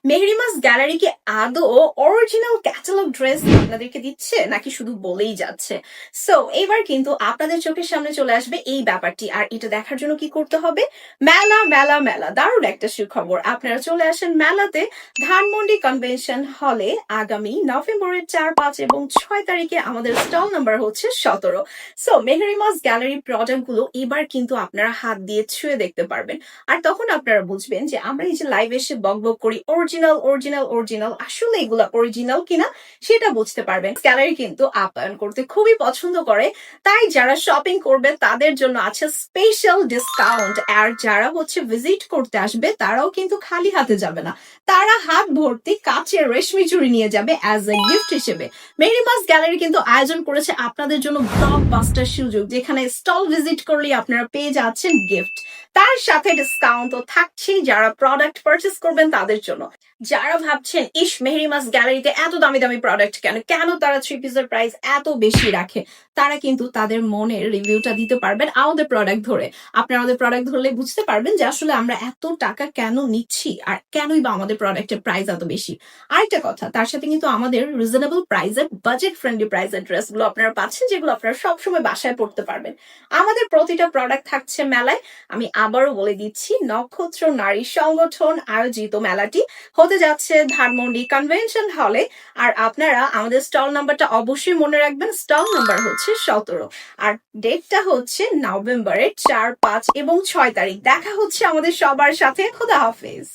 মেহরিমাস gallery কি আদৌ original catalogue dress আপনাদেরকে দিচ্ছে নাকি শুধু বলেই যাচ্ছে? সো এবার কিন্তু আপনাদের চোখের সামনে চলে আসবে এই ব্যাপারটি। আর এটা দেখার জন্য কি করতে হবে? মেলা মেলা মেলা, দারুণ একটা সুখবর। আপনারা চলে আসেন মেলাতে, ধানমন্ডি কনভেনশন হলে। আগামী নভেম্বরের 4, 5 এবং 6 তারিখে আমাদের স্টল নাম্বার হচ্ছে 17। সো মেহরিমাস গ্যালারি প্রোডাক্ট গুলো এবার কিন্তু আপনারা হাত দিয়ে ছুঁয়ে দেখতে পারবেন। আর তখন আপনারা বুঝবেন যে আমরা এই যে লাইভ এসে বকবক করি অরিজিনাল অরিজিনাল অরিজিনাল, আসলে এগুলা অরিজিনাল কিনা সেটা বুঝতে পারবেন। গ্যালারি কিন্তু আপ্যায়ন করতে খুবই পছন্দ করে, তাই যারা শপিং করবে তাদের জন্য আছে স্পেশাল ডিসকাউন্ট। আর যারা হচ্ছে ভিজিট করতে আসবে তারাও কিন্তু খালি হাতে যাবে না, তারা হাত ভর্তি কাচের রেশমি চুড়ি নিয়ে যাবে অ্যাজ এ গিফট হিসেবে। মেরিমাস গ্যালারি কিন্তু আয়োজন করেছে আপনাদের জন্য ব্লকবাস্টার সুযোগ, যেখানে স্টল ভিজিট করলেই আপনারা পেয়ে যাচ্ছেন গিফট, তার সাথে ডিসকাউন্ট তো থাকছেই যারা প্রোডাক্ট পারচেস করবেন তাদের জন্য। যারা ভাবছেন ইস মেহরিমাস গ্যালারিতে এত দামি দামি প্রোডাক্ট কেন, কেন তারা থ্রি পিসের প্রাইস এত বেশি রাখে, তারা কিন্তু তাদের মনের রিভিউটা দিতে পারবেন আমাদের প্রোডাক্ট ধরে। আপনারা আমাদের প্রোডাক্ট ধরলে বুঝতে পারবেন যে আসলে আমরা এত টাকা কেন নিচ্ছি আর কেনই বা আমাদের প্রোডাক্টের প্রাইস এত বেশি। আরেকটা কথা, তার সাথে কিন্তু আমাদের রিজনেবল প্রাইসের বাজেট ফ্রেন্ডলি প্রাইসের ড্রেসগুলো আপনারা পাচ্ছেন, যেগুলো আপনারা সবসময় বাসায় পড়তে পারবেন। আমাদের প্রতিটা প্রোডাক্ট থাকছে মেলায়। আমি আবারও বলে দিচ্ছি, নক্ষত্র নারী সংগঠন আয়োজিত মেলাটি হতে যাচ্ছে ধানমন্ডি কনভেনশন হলে। আর আপনারা আমাদের স্টল নাম্বারটা অবশ্যই মনে রাখবেন, স্টল নাম্বার হচ্ছে 17। আর ডেটটা হচ্ছে নভেম্বরের 4, 5 এবং 6 তারিখ। দেখা হচ্ছে আমাদের সবার সাথে। খোদা হাফেজ।